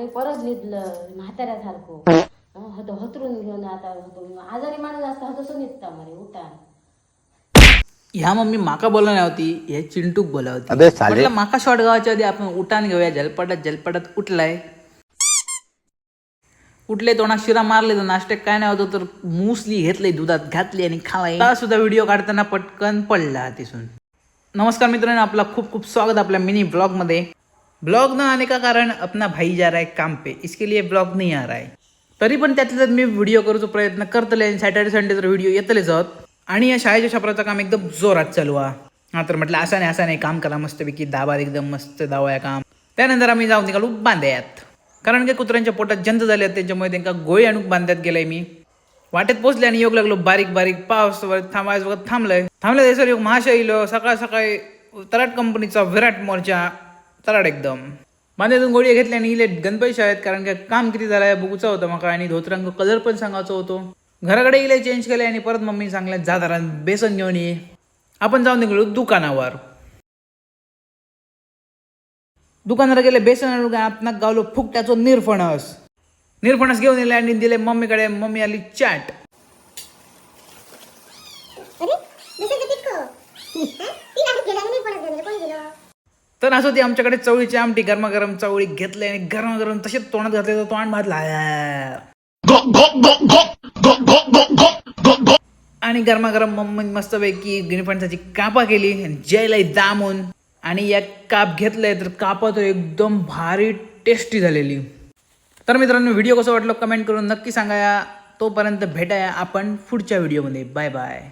आणि परत लिहिलं म्हाताऱ्यासारखं हतरून घेऊन आता आजारी माणूस असता तसं निघता मारे उठा. ह्या मम्मी माका बोलला नाही होती, हे चिंटूक बोला होती. अबे साले. म्हटलं माका शॉट गावाच्या आधी आपण उठान घेऊया. झलपटत उठलाय. उठले तोंडात शिरा मारले तर नाश्त्यात काय नाही होतं तर मुसली घेतली दुधात घातली आणि खावाय. आता सुद्धा व्हिडिओ काढताना पटकन पडला तिथून. नमस्कार मित्रांनो, आपला खूप खूप स्वागत आपल्या मिनी ब्लॉग मध्ये. ब्लॉग न आने का कारण अपना भाई जा रहा है काम पे, इसके लिए ब्लॉग नहीं आ रहा है. तरी पण त्यातल्या मी व्हिडिओ करूचा प्रयत्न करतले. सॅटर्डे संडे तर व्हिडिओ येतलेच आहोत. आणि या शाळेच्या छपराचं काम एकदम जोरात चालू आहे. हा तर म्हटलं असं नाही काम करा मस्तपैकी दाबात एकदम मस्त दावूया काम. त्यानंतर आम्ही जाऊन निघालो बांध्यात. कारण की कुत्र्यांच्या पोटात जंत झाले त्याच्यामुळे त्यांना गोळी आणून बांध्यात गेलाय मी. वाटेत पोचले आणि योग लागलो बारीक पाऊस थांबायचं वगैरे थांबलं सर योग महाशय इलो सकाळी तराट कंपनीचा विराट मोर्चा तराट एकदम बांध्यातून गोळी घेतली आणि इले गणपती शाळेत. कारण की काम किती झालंय बघूचं होतं मका आणि धोतरंग कलर पण सांगायचं होतं. घराकडे इले चेंज केले आणि परत मम्मी सांगल्या जा जरा बेसन घेऊन ये. आपण जाऊन निघलो दुकानावर. दुकानावर गेले बेसन आपण गावलो फुकट्याचो निरफणस घेऊन येले आणि दिले मम्मीकडे. मम्मी आली चाट. तर असं ती आमच्याकडे चवळीची आमटी गरमागरम चवळी घेतली आणि गरमागरम तसेच तोंडात घातले तर तोंड भाजला आणि गरमागरम मम्मी मस्तपैकी गिरफणसाची कापा केली जयला दामून आणि एक काप घेतलंय तर कापा तो एकदम भारी टेस्टी झालेली. तर मित्रांनो, व्हिडिओ कसं वाटलं कमेंट करून नक्की सांगा. तोपर्यंत भेटाया आपण पुढच्या व्हिडिओमध्ये. Bye bye.